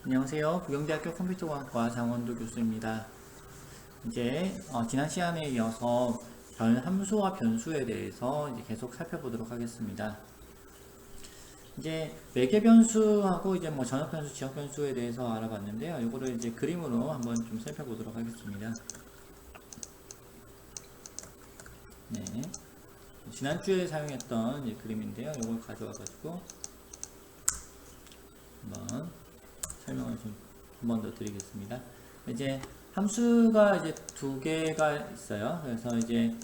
안녕하세요. 부경대학교 컴퓨터공학과 장원도 교수입니다. 이제 지난 시간에 이어서 함수와 변수에 대해서 이제 계속 살펴보도록 하겠습니다. 이제 매개 변수하고 이제 뭐 전역 변수, 지역 변수에 대해서 알아봤는데요. 이거를 이제 그림으로 한번 좀 살펴보도록 하겠습니다. 네. 지난주에 사용했던 이 그림인데요. 이걸 가져와가지고 한번 설명을 좀 한 번 더 드리겠습니다. 이제 함수가 이제 두 개가 있어요. 그래서 이제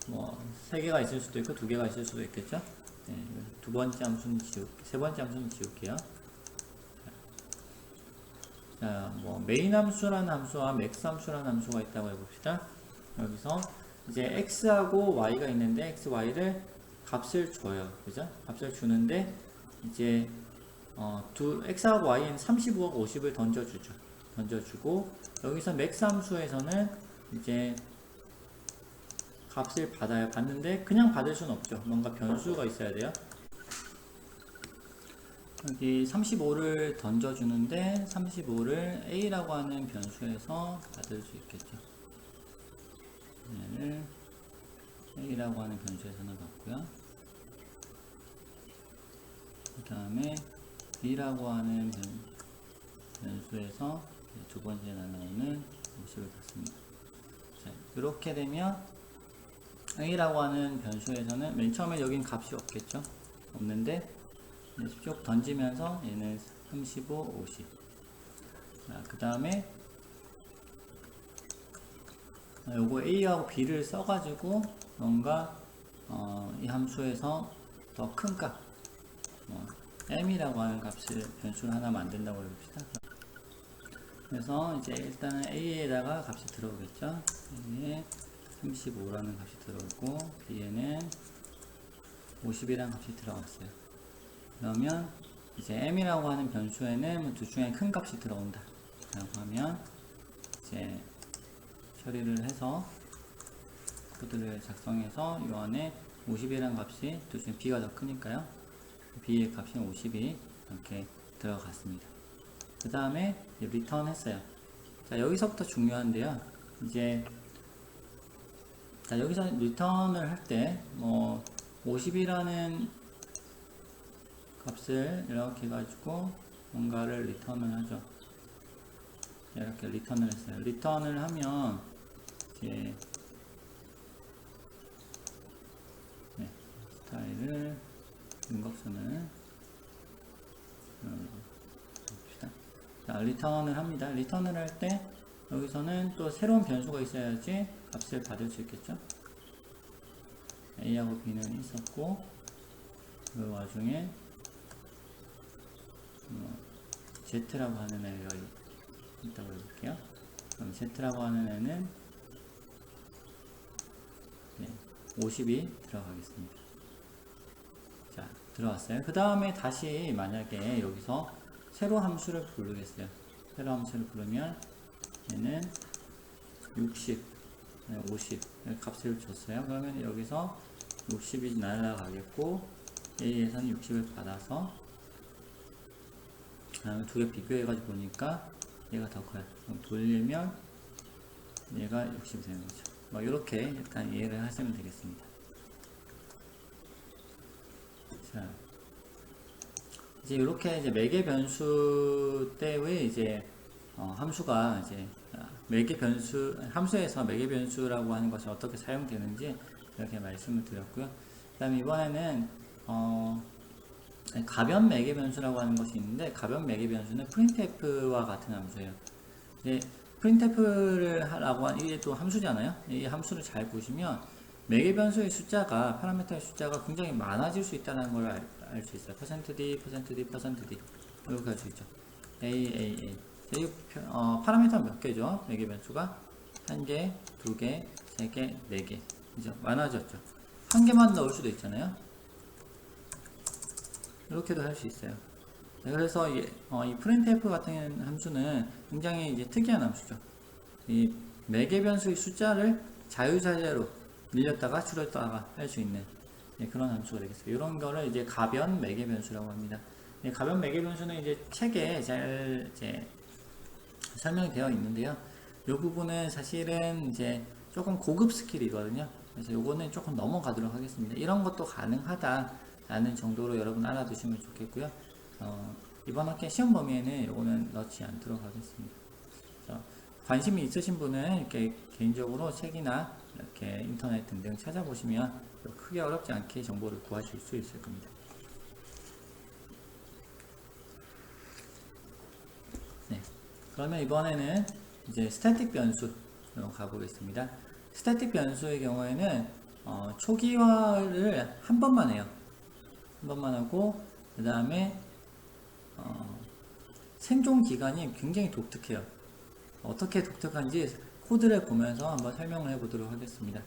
뭐 세 개가 있을 수도 있고 두 개가 있을 수도 있겠죠. 네, 두 번째 함수는 세 번째 함수는 지울게요. 자, 뭐 메인 함수라는 함수와 맥스 함수라는 함수가 있다고 해봅시다. 여기서 이제 x하고 y가 있는데 x, y를 값을 줘요. 그죠? 값을 주는데 이제 x하고 y는 35하고 50을 던져주죠. 던져주고 여기서 맥스 함수에서는 이제 값을 받아요. 받는데 그냥 받을 수는 없죠. 뭔가 변수가 있어야 돼요. 여기 35를 던져주는데 35를 a라고 하는 변수에서 받을 수 있겠죠. 얘를 a라고 하는 변수에서는 받고요. 그 다음에 b라고 하는 변수에서 두 번째 나누는 50을 받습니다. 자, 이렇게 되면 a라고 하는 변수에서는 맨 처음에 여긴 값이 없겠죠. 없는데 쭉 던지면서 얘는 35, 50. 자, 그 다음에 요거 a하고 b를 써가지고 뭔가 이 함수에서 더 큰 값, m이라고 하는 값을 변수를 하나 만든다고 해봅시다. 그래서 이제 일단은 a에다가 값이 들어오겠죠. A에 35라는 값이 들어오고 b에는 50이라는 값이 들어갔어요. 그러면 이제 m이라고 하는 변수에는 둘 중에 큰 값이 들어온다 라고 하면 이제 처리를 해서 코드를 작성해서 이 안에 50이라는 값이 둘 중에 b가 더 크니까요. b의 값이 50이 이렇게 들어갔습니다. 그 다음에 리턴 했어요. 자, 여기서부터 중요한데요. 이제 자, 여기서 리턴을 할 때 뭐 50이라는 값을 이렇게 해가지고 뭔가를 리턴을 하죠. 이렇게 리턴을 했어요. 리턴을 하면 이제 스타일을 윤곽선을 봅시다. 자, 리턴을 합니다. 리턴을 할 때 여기서는 또 새로운 변수가 있어야지 값을 받을 수 있겠죠. a하고 b는 있었고 그 와중에 z라고 하는 애가 있다고 해볼게요. 그럼 z라고 하는 애는 50이 들어가겠습니다. 자, 들어왔어요. 그 다음에 다시 만약에 여기서 세로 함수를 부르겠어요. 세로 함수를 부르면 얘는 60, 50 값을 줬어요. 그러면 여기서 60이 날아가겠고 A에서는 60을 받아서 두 개 비교해가지고 보니까 얘가 더 커요. 그럼 돌리면 얘가 60이 되는 거죠. 뭐 이렇게 일단 이해를 하시면 되겠습니다. 자, 이제 이렇게 이제 매개 변수 때의 이제 함수가 이제 매개 변수 함수에서 매개 변수라고 하는 것이 어떻게 사용되는지 이렇게 말씀을 드렸고요. 그다음에 이번에는 가변 매개 변수라고 하는 것이 있는데 가변 매개 변수는 printf와 같은 함수예요. 이제 printf를 하라고 하는 이게 또 함수잖아요. 이 함수를 잘 보시면 매개 변수의 숫자가 파라미터의 숫자가 굉장히 많아질 수 있다는 걸 알 수 있어요. %d, %d, %d 이렇게 할 수 있죠. a. 이 파라미터 몇 개죠? 매개 변수가 1개, 2개, 3개, 4개. 이제 많아졌죠. 한 개만 넣을 수도 있잖아요. 이렇게도 할 수 있어요. 그래서 이 printf 같은 함수는 굉장히 이제 특이한 함수죠. 이 매개 변수의 숫자를 자유자재로 늘렸다가 줄였다가 할 수 있는 그런 함수가 되겠어요. 이런 거를 이제 가변 매개 변수라고 합니다. 가변 매개 변수는 이제 책에 잘 이제 설명이 되어 있는데요. 이 부분은 사실은 이제 조금 고급 스킬이거든요. 그래서 요거는 조금 넘어가도록 하겠습니다. 이런 것도 가능하다라는 정도로 여러분 알아두시면 좋겠고요. 이번 학기 시험 범위에는 요거는 넣지 않도록 하겠습니다. 관심이 있으신 분은 이렇게 개인적으로 책이나 이렇게 인터넷 등등 찾아보시면 크게 어렵지 않게 정보를 구하실 수 있을 겁니다. 네. 그러면 이번에는 이제 스태틱 변수로 가보겠습니다. 스태틱 변수의 경우에는 초기화를 한 번만 해요. 한 번만 하고 그 다음에 생존 기간이 굉장히 독특해요. 어떻게 독특한지 코드를 보면서 한번 설명을 해보도록 하겠습니다.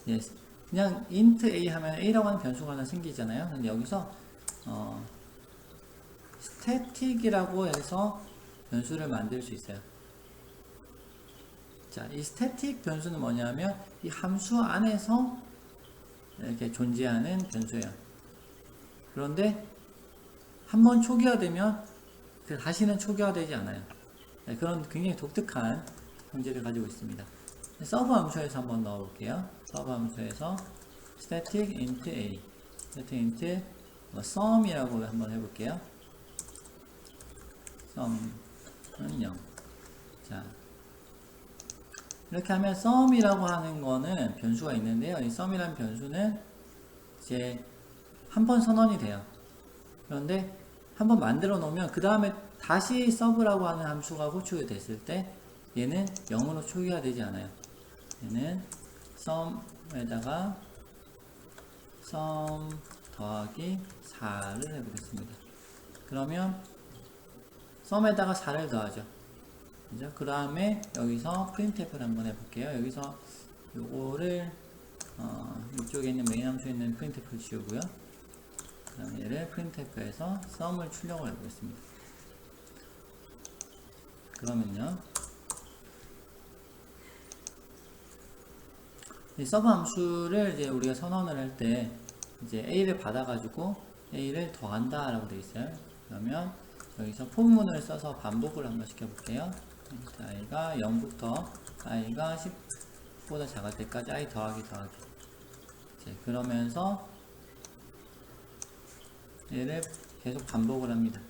예, 그냥 int a 하면 a라고 하는 변수가 하나 생기잖아요. 근데 여기서 static이라고 해서 변수를 만들 수 있어요. 자, 이 static 변수는 뭐냐면 이 함수 안에서 이렇게 존재하는 변수예요. 그런데 한번 초기화되면 다시는 초기화되지 않아요. 네, 그런 굉장히 독특한 성질을 가지고 있습니다. 서브 함수에서 한번 넣어볼게요. 서브 함수에서 static int a, static int sum이라고 한번 해볼게요. sum은 0. 자, 이렇게 하면 sum이라고 하는 거는 변수가 있는데요. 이 sum이라는 변수는 이제 한 번 선언이 돼요. 그런데 한번 만들어 놓으면 그 다음에 다시 서브라고 하는 함수가 호출이 됐을 때 얘는 0으로 초기화 되지 않아요. 얘는 sum에다가 sum 더하기 4를 해보겠습니다. 그러면 sum에다가 4를 더하죠. 그 다음에 여기서 printf를 한번 해볼게요. 여기서 요거를 이쪽에 있는 메인 함수에 있는 printf를 지우고요. 그 다음에 얘를 printf에서 sum을 출력을 해보겠습니다. 그러면요, 이 서브 함수를 이제 우리가 선언을 할 때 이제 a를 받아가지고 a를 더한다 라고 되어 있어요. 그러면 여기서 포문을 써서 반복을 한번 시켜볼게요. i가 0부터 i가 10보다 작을 때까지 i 더하기 이제 그러면서 얘를 계속 반복을 합니다.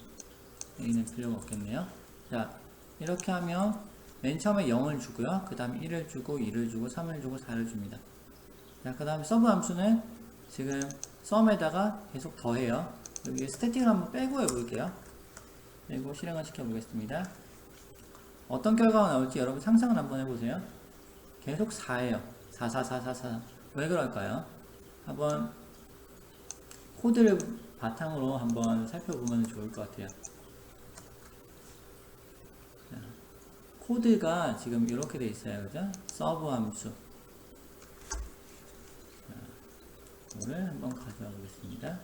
a는 필요가 없겠네요. 자, 이렇게 하면 맨 처음에 0을 주고요. 그 다음에 1을 주고 2를 주고 3을 주고 4를 줍니다. 자, 그 다음에 서브 함수는 지금 sum에다가 계속 더해요. 여기 스태틱을 한번 빼고 해볼게요. 빼고 실행을 시켜보겠습니다. 어떤 결과가 나올지 여러분 상상을 한번 해보세요. 계속 4예요. 4. 왜 그럴까요? 한번 코드를 바탕으로 한번 살펴보면 좋을 것 같아요. 자, 코드가 지금 이렇게 돼 있어요. 그죠? 서브 함수. 이거를 한번 가져와 보겠습니다.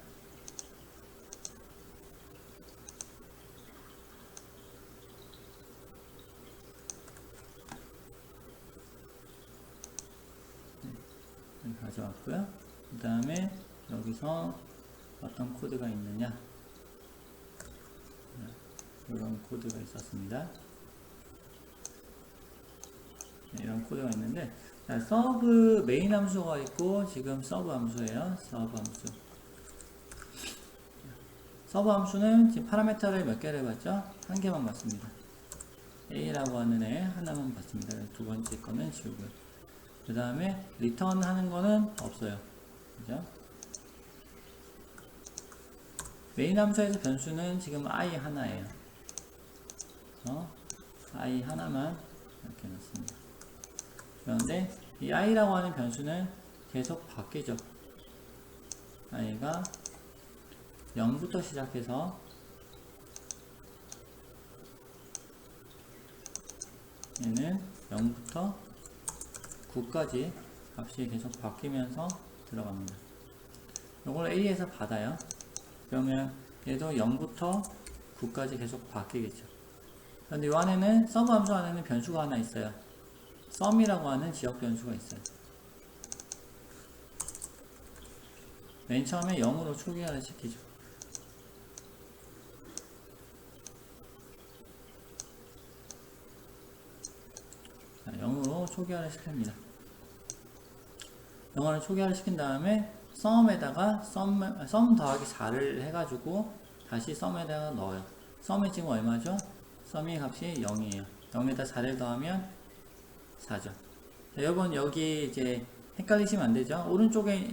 가져왔고요. 그 다음에 여기서 어떤 코드가 있느냐, 이런 코드가 있었습니다. 이런 코드가 있는데, 자, 서브 메인 함수가 있고 지금 서브 함수예요. 서브 함수. 서브 함수는 지금 파라미터를 몇 개를 봤죠? 한 개만 봤습니다. a라고 하는 애 하나만 봤습니다. 두 번째 거는 지우고요. 그 다음에 리턴 하는 거는 없어요. 그죠? 메인 함수에서 변수는 지금 i 하나예요. 그래서 i 하나만 이렇게 넣습니다. 그런데 이 i라고 하는 변수는 계속 바뀌죠. i가 0부터 시작해서 얘는 0부터 9까지 값이 계속 바뀌면서 들어갑니다. 이걸 A에서 받아요. 그러면 얘도 0부터 9까지 계속 바뀌겠죠. 그런데 이 안에는 서브 함수 안에는 변수가 하나 있어요. sum이라고 하는 지역 변수가 있어요. 맨 처음에 0으로 초기화를 시키죠. 자, 0으로 초기화를 시킵니다. 0으로 초기화를 시킨 다음에 썸에다가 썸 더하기 4를 해가지고 다시 썸에다가 넣어요. 썸이 지금 얼마죠? 썸의 값이 0이에요. 0에다 4를 더하면 4죠. 자, 여러분 여기 이제 헷갈리시면 안 되죠? 오른쪽에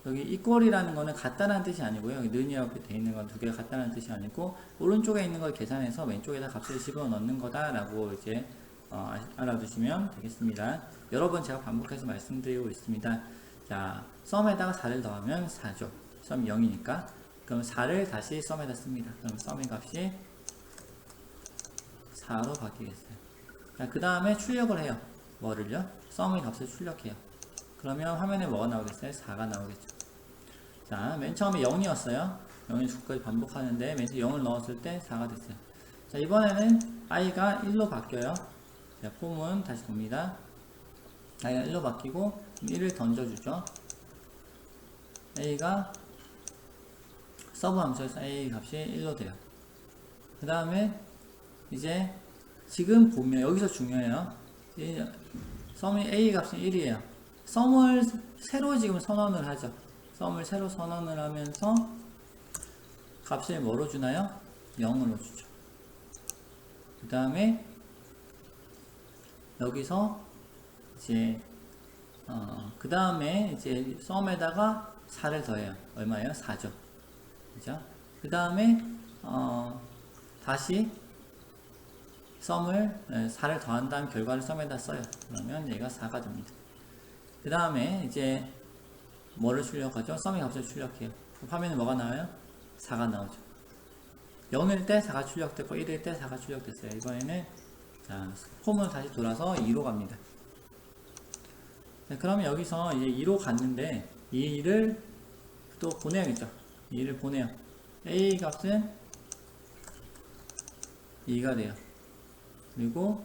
여기 equal이라는 거는 같다라는 뜻이 아니고요. 여기 는이라고 되어 있는 건 두 개가 같다라는 뜻이 아니고 오른쪽에 있는 걸 계산해서 왼쪽에다 값을 집어넣는 거다라고 이제 알아두시면 되겠습니다. 여러 번 제가 반복해서 말씀드리고 있습니다. 자, 썸에다가 4를 더하면 4죠. 썸이 0이니까. 그럼 4를 다시 썸에다 씁니다. 그럼 썸의 값이 4로 바뀌겠어요. 자, 그 다음에 출력을 해요. 뭐를요? 썸의 값을 출력해요. 그러면 화면에 뭐가 나오겠어요? 4가 나오겠죠. 자, 맨 처음에 0이었어요. 0이 주까지 반복하는데 맨 처음에 0을 넣었을 때 4가 됐어요. 자, 이번에는 i가 1로 바뀌어요. 자, 폼은 다시 돕니다. i가 1로 바뀌고 1을 던져주죠. a가 서브 함수에서 a 값이 1로 돼요. 그 다음에 이제 지금 보면 여기서 중요해요. 썸이 a 값이 1이에요. 썸을 새로 지금 선언을 하죠. 썸을 새로 선언을 하면서 값을 뭐로 주나요? 0으로 주죠. 그 다음에 여기서 이제 그 다음에 이제 썸에다가 4를 더해요. 얼마예요? 4죠. 그죠? 그 다음에 다시 썸을 4를 더한 다음 결과를 썸에다 써요. 그러면 얘가 4가 됩니다. 그 다음에 이제 뭐를 출력하죠? 썸의 값을 출력해요. 화면에 뭐가 나와요? 4가 나오죠. 0일 때 4가 출력됐고 1일 때 4가 출력됐어요. 이번에는 자, 폼을 다시 돌아서 2로 갑니다. 자, 그러면 여기서 이제 2로 갔는데 이 2를 또 보내야겠죠. 2를 보내요. A 값은 2가 돼요. 그리고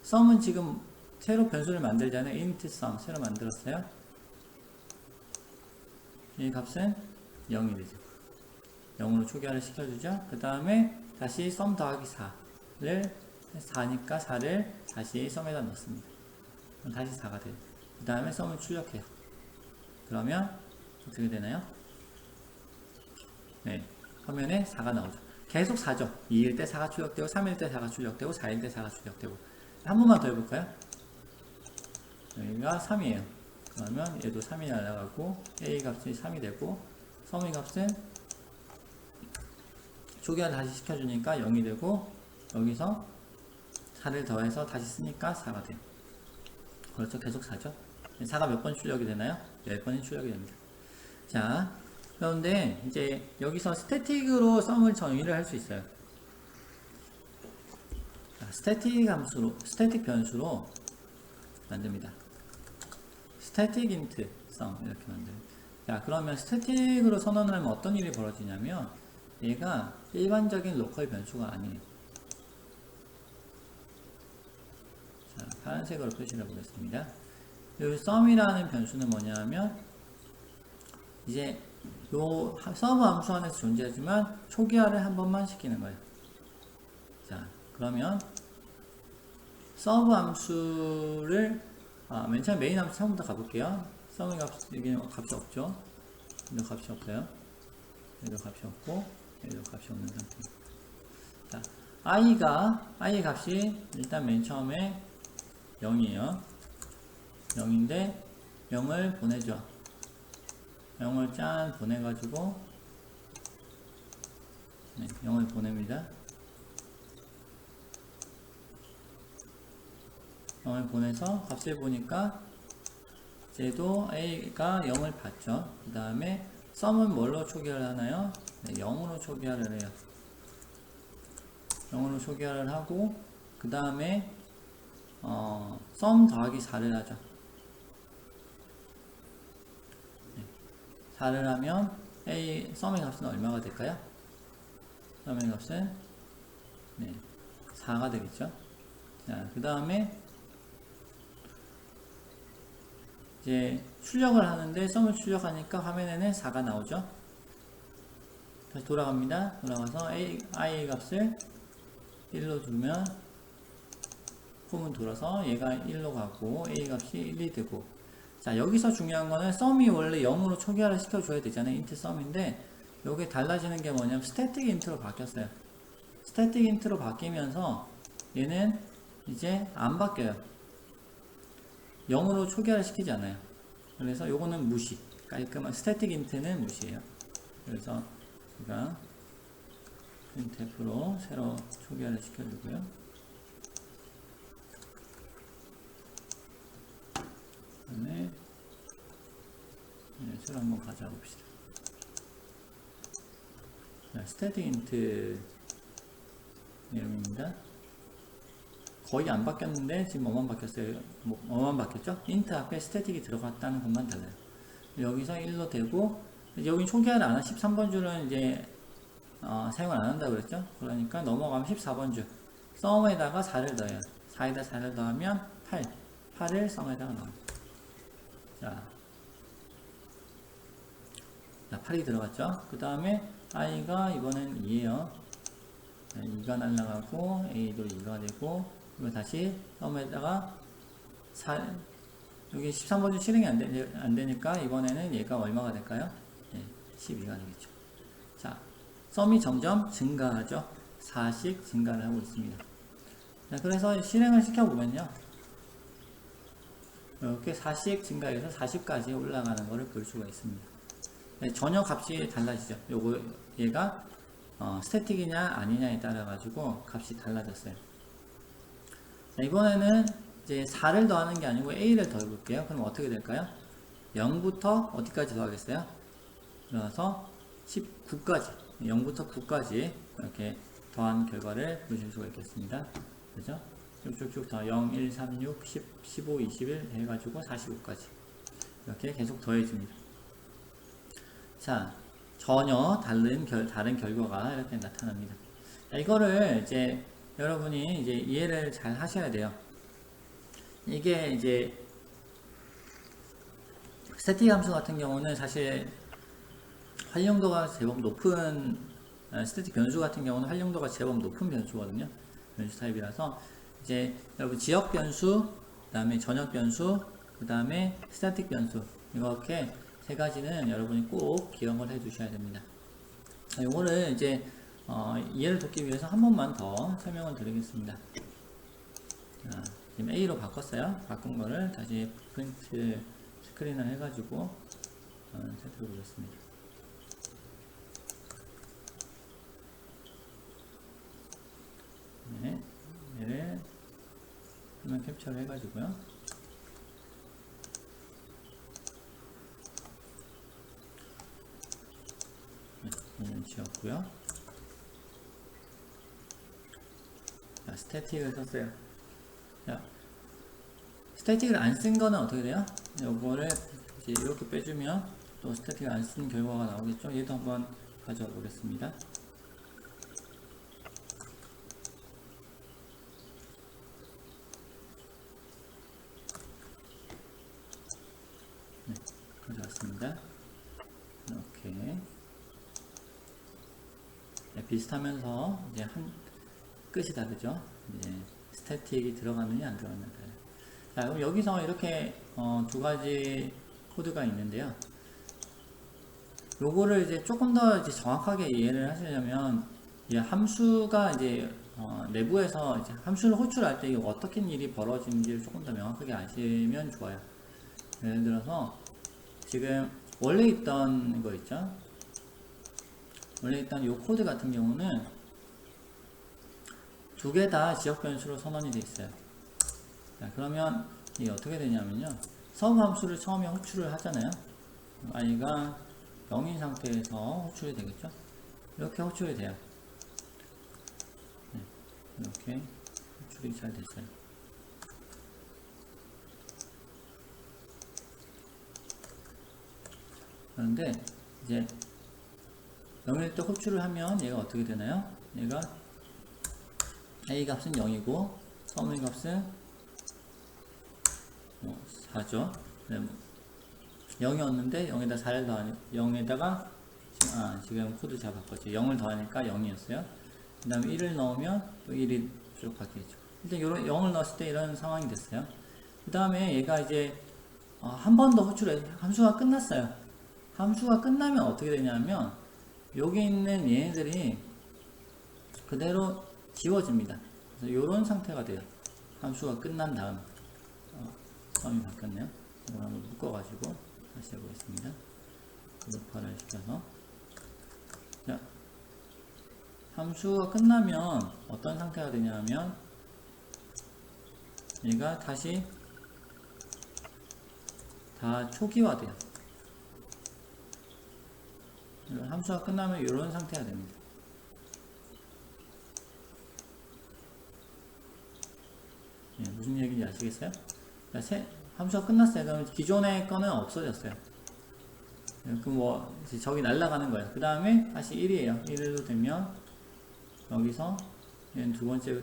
썸은 지금 새로 변수를 만들잖아요. int sum 새로 만들었어요. 이 값은 0이 되죠. 0으로 초기화를 시켜주죠. 그 다음에 다시 썸 더하기 4를 4니까 4를 다시 썸에다 넣습니다. 그럼 다시 4가 돼요. 그 다음에 썸을 출력해요. 그러면 어떻게 되나요? 네, 화면에 4가 나오죠. 계속 4죠. 2일 때 4가 출력되고 3일 때 4가 출력되고 4일 때 4가 출력되고. 한 번만 더 해볼까요? 여기가 3이에요. 그러면 얘도 3이 날아가고 A 값이 3이 되고 썸의 값은 초기화 다시 시켜주니까 0이 되고 여기서 4를 더해서 다시 쓰니까 4가 돼요. 그렇죠. 계속 4죠. 4가 몇 번 출력이 되나요? 10번이 출력이 됩니다. 자, 그런데 이제 여기서 스태틱으로 썸을 정의를 할 수 있어요. 자, 스태틱 변수로 만듭니다. 스태틱 인트 썸 이렇게 만들어요. 자, 그러면 스태틱으로 선언을 하면 어떤 일이 벌어지냐면 얘가 일반적인 로컬 변수가 아니에요. 자, 파란색으로 표시를 해보겠습니다. 이 썸이라는 변수는 뭐냐면 이제 요 서브 함수 안에서 존재하지만 초기화를 한 번만 시키는 거예요. 자, 그러면 서브 함수를 맨 처음 메인 함수 처음부터 가볼게요. 썸의 여기는 값이 없죠. 얘도 값이 없어요. 얘도 값이 없고 얘도 값이 없는 상태입니다. 자, i의 값이 일단 맨 처음에 0이에요. 0인데 0을 보내죠. 0을 짠 보내가지고 0을 보냅니다. 0을 보내서 값을 보니까 쟤도 A가 0을 받죠. 그 다음에 썸은 뭘로 초기화를 하나요? 0으로 초기화를 해요. 0으로 초기화를 하고 그 다음에 썸 더하기 4를 하죠. 4를 하면 썸의 값은 얼마가 될까요? 썸의 값은 4가 되겠죠. 자, 그 다음에 이제 출력을 하는데 썸을 출력하니까 화면에는 4가 나오죠. 다시 돌아갑니다. 돌아가서 i 값을 1로 두면 홈은 돌아서 얘가 1로 가고 A 값이 1이 되고. 자, 여기서 중요한 거는 썸이 원래 0으로 초기화를 시켜줘야 되잖아요. 인트 썸인데 여기 달라지는 게 뭐냐면 스태틱 인트로 바뀌었어요. 스태틱 인트로 바뀌면서 얘는 이제 안 바뀌어요. 0으로 초기화를 시키지 않아요. 그래서 요거는 무시. 깔끔한 스태틱 인트는 무시예요. 그래서 제가 printf로 새로 초기화를 시켜주고요. 그 다음에 새로 한번 가져와 봅시다. 스태틱 인트 내용입니다. 거의 안 바뀌었는데 지금 뭐만 바뀌었어요? 뭐만 바뀌었죠? 인트 앞에 스태틱이 들어갔다는 것만 달라요. 여기서 1로 되고 여기 초기화를 안 한 13번 줄은 이제 사용을 안 한다고 그랬죠? 그러니까 넘어가면 14번 줄 썸에다가 4를 더해요. 4에다 4를 더하면 8 8을 썸에다가 넣어요. 자, 8이 들어갔죠? 그 다음에 i가 이번엔 2에요 2가 날라가고 a도 2가 되고 이거 다시 썸에다가 4, 여기 13번 줄 실행이 안 되니까 이번에는 얘가 얼마가 될까요? 네, 12가 되겠죠. 자, 썸이 점점 증가하죠. 4씩 증가를 하고 있습니다. 자, 그래서 실행을 시켜보면요. 이렇게 4씩 증가해서 40까지 올라가는 것을 볼 수가 있습니다. 네, 전혀 값이 달라지죠. 요거, 얘가, 스태틱이냐 아니냐에 따라 가지고 값이 달라졌어요. 자, 이번에는 이제 4를 더하는 게 아니고 A를 더해 볼게요. 그럼 어떻게 될까요? 0부터 어디까지 더하겠어요? 그래서 19까지, 0부터 9까지 이렇게 더한 결과를 보실 수가 있겠습니다. 그죠? 쭉쭉쭉 더 0, 1, 3, 6, 10, 15, 21 해가지고 45까지 이렇게 계속 더해집니다. 자, 전혀 다른 결과가 이렇게 나타납니다. 자, 이거를 이제 여러분이 이제 이해를 잘 하셔야 돼요. 이게 이제 스태틱 함수 같은 경우는 사실 활용도가 제법 높은 스태틱 변수 같은 경우는 활용도가 제법 높은 변수거든요. 변수 타입이라서 이제 여러분 지역 변수, 그 다음에 전역 변수, 그 다음에 스태틱 변수 이렇게 세 가지는 여러분이 꼭 기억을 해 두셔야 됩니다. 요거를 이제 이해를 돕기 위해서 한 번만 더 설명을 드리겠습니다. 자, 지금 A로 바꿨어요. 바꾼 거를 다시 프린트 스크린을 해가지고 살펴보겠습니다. 네, 얘를 화면 캡처를 해가지고요. 얘는 지웠고요. 자, 스태틱을 썼어요. 자, 스태틱을 안 쓴 거는 어떻게 돼요? 요거를 이제 이렇게 빼주면 또 스태틱을 안 쓴 결과가 나오겠죠? 얘도 한번 가져와 보겠습니다. 네, 가져왔습니다. 이렇게. 네, 비슷하면서 이제 끝이 다르죠? 이제 스태틱이 들어가느냐 안 들어가느냐. 자, 그럼 여기서 이렇게 두 가지 코드가 있는데요. 요거를 이제 조금 더 이제 정확하게 이해를 하시려면 이 함수가 이제 내부에서 이제 함수를 호출할 때 어떻게 일이 벌어지는지를 조금 더 명확하게 아시면 좋아요. 예를 들어서 지금 원래 있던 거 있죠? 원래 있던 요 코드 같은 경우는 두 개 다 지역 변수로 선언이 되어 있어요. 자, 그러면 이게 어떻게 되냐면요. 서브 함수를 처음에 호출을 하잖아요. i가 0인 상태에서 호출이 되겠죠. 이렇게 호출이 돼요. 네, 이렇게 호출이 잘 됐어요. 그런데 이제 0일 때 호출을 하면 얘가 어떻게 되나요? 얘가 a 값은 0이고 서의 값은 4죠. 0이었는데 0에다 4를 더하니까 0에다가 지금 코드 잘 바꿨죠. 0을 더하니까 0이었어요. 그 다음에 1을 넣으면 또 1이 쭉 바뀌겠죠. 일단 요런 0을 넣었을 때 이런 상황이 됐어요. 그 다음에 얘가 이제 한 번 더 호출해. 함수가 끝났어요. 함수가 끝나면 어떻게 되냐면 여기 있는 얘네들이 그대로 지워집니다. 그래서 이런 상태가 돼요. 함수가 끝난 다음 썸이 바뀌었네요. 이걸 한번 묶어가지고 다시 해보겠습니다. 루파를 시켜서 자, 함수가 끝나면 어떤 상태가 되냐면 얘가 다시 다 초기화돼요. 함수가 끝나면 이런 상태가 됩니다. 예, 무슨 얘기인지 아시겠어요? 자, 함수가 끝났어요. 그럼 기존의 거는 없어졌어요. 그럼 뭐 이제 저기 날아가는 거예요. 그 다음에 다시 1이에요. 1로 되면 여기서 얘는 두 번째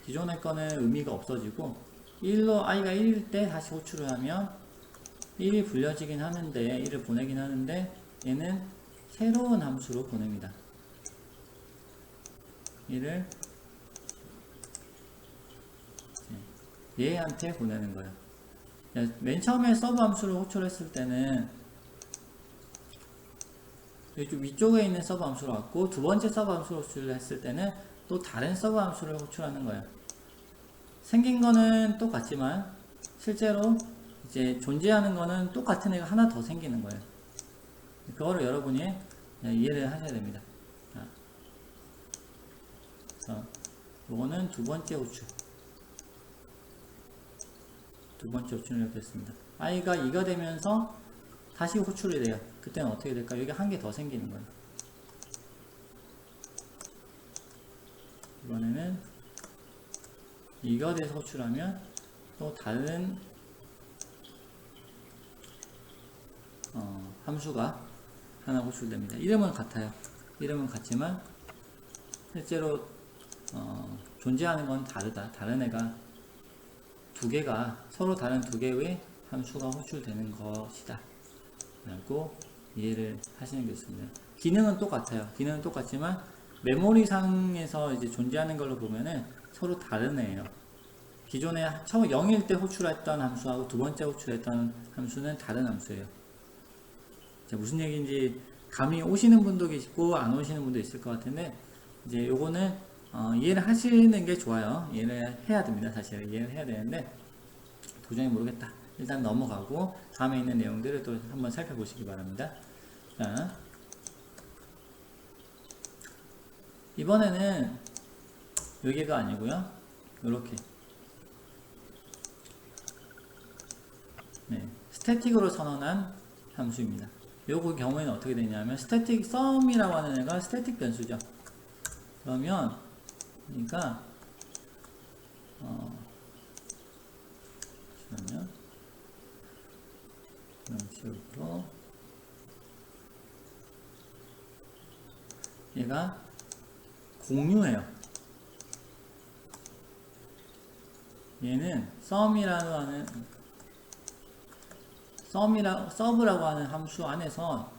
기존의 거는 의미가 없어지고 1로 i가 1일 때 다시 호출을 하면 1이 불려지긴 하는데 1을 보내긴 하는데 얘는 새로운 함수로 보냅니다. 1을 얘한테 보내는 거예요. 맨 처음에 서브 함수를 호출했을 때는 이쪽 위쪽에 있는 서브 함수로 왔고 두 번째 서브 함수를 호출했을 때는 또 다른 서브 함수를 호출하는 거예요. 생긴 거는 똑같지만 실제로 이제 존재하는 거는 똑같은 애가 하나 더 생기는 거예요. 그거를 여러분이 이해를 하셔야 됩니다. 그래서 요거는 두 번째 호출. 두 번째 호출을 이렇게 했습니다. i가 2가 되면서 다시 호출이 돼요. 그때는 어떻게 될까요? 여기 한 개 더 생기는 거예요. 이번에는 2가 돼서 호출하면 또 다른 함수가 하나 호출됩니다. 이름은 같아요. 이름은 같지만 실제로 존재하는 건 다르다. 다른 애가 두 개가 서로 다른 두 개의 함수가 호출되는 것이다 라고 이해를 하시는 게 좋습니다. 기능은 똑같아요. 기능은 똑같지만 메모리 상에서 이제 존재하는 걸로 보면은 서로 다른 애예요. 기존에 처음 0일 때 호출했던 함수하고 두 번째 호출했던 함수는 다른 함수예요. 자, 무슨 얘기인지 감이 오시는 분도 계시고 안 오시는 분도 있을 것 같은데 이제 요거는 이해를 하시는 게 좋아요. 이해를 해야 됩니다. 사실 이해를 해야 되는데 도저히 모르겠다. 일단 넘어가고 다음에 있는 내용들을 또 한번 살펴보시기 바랍니다. 자, 이번에는 여기가 아니고요. 이렇게 스태틱으로 선언한 함수입니다. 요거 경우에는 어떻게 되냐면 스태틱 썸이라고 하는 애가 스태틱 변수죠. 그러면 그러니까 잠시만요. 이런 식으로 얘가 공유해요. 얘는 서브라고 하는 함수 안에서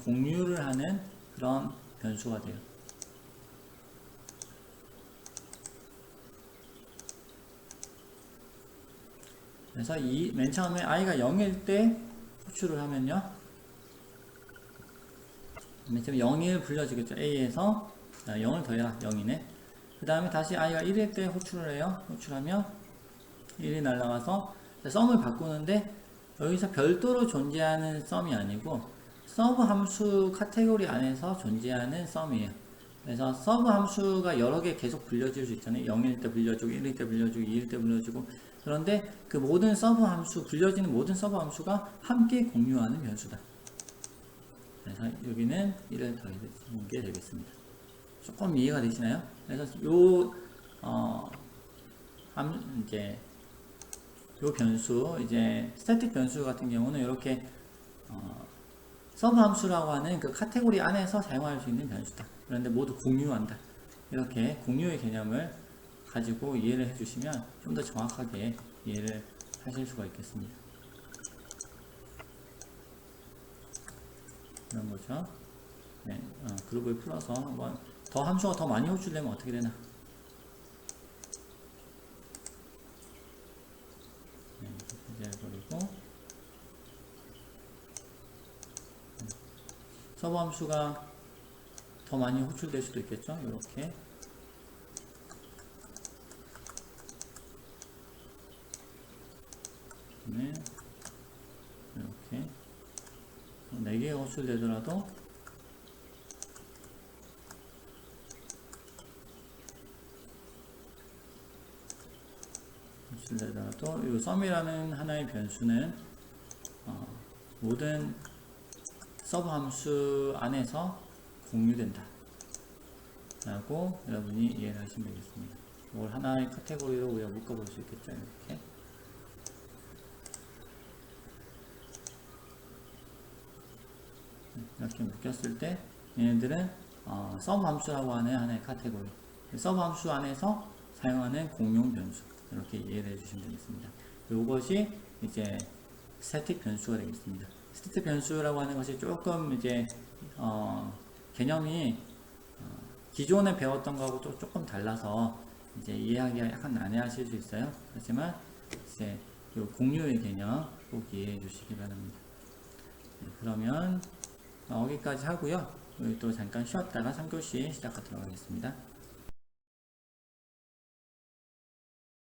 공유를 하는 그런 변수가 돼요. 그래서 맨 처음에 i가 0일 때 호출을 하면요. 맨 처음에 0일 불려지겠죠. a에서 0을 더해라. 0이네. 그 다음에 다시 i가 1일 때 호출을 해요. 호출하면 1이 날라가서 썸을 바꾸는데 여기서 별도로 존재하는 썸이 아니고 서브 함수 카테고리 안에서 존재하는 썸이에요. 그래서 서브 함수가 여러 개 계속 불려질 수 있잖아요. 0일 때 불려주고 1일 때 불려주고 2일 때 불려주고 그런데 그 모든 서브 함수, 불려지는 모든 서브 함수가 함께 공유하는 변수다. 그래서 여기는 1을 더해주는 게 되겠습니다. 조금 이해가 되시나요? 그래서 이제 요 변수, 이제 스태틱 변수 같은 경우는 이렇게 서브 함수라고 하는 그 카테고리 안에서 사용할 수 있는 변수다. 그런데 모두 공유한다. 이렇게 공유의 개념을 가지고 이해를 해주시면 좀 더 정확하게 이해를 하실 수가 있겠습니다. 이런 거죠. 네, 그룹을 풀어서 한번 더 함수가 더 많이 호출되면 어떻게 되나? 서브 함수가 더 많이 호출될 수도 있겠죠. 이렇게 네, 이렇게 4개가 호출되더라도 이 sum이라는 하나의 변수는 모든 서브 함수 안에서 공유된다 라고 여러분이 이해를 하시면 되겠습니다. 이걸 하나의 카테고리로 우리가 묶어볼 수 있겠죠. 이렇게 묶였을 때 얘네들은 서브 함수라고 하는 하나의 카테고리, 서브 함수 안에서 사용하는 공용 변수, 이렇게 이해를 해주시면 되겠습니다. 이것이 이제 스태틱 변수가 되겠습니다. 스태틱 변수라고 하는 것이 조금 이제 개념이 기존에 배웠던 거하고 조금 달라서 이제 이해하기가 약간 난해하실 수 있어요. 하지만 이제 이 공유의 개념 꼭 이해해 주시기 바랍니다. 네, 그러면 여기까지 하고요. 여기 또 잠깐 쉬었다가 3교시 시작하도록 하겠습니다.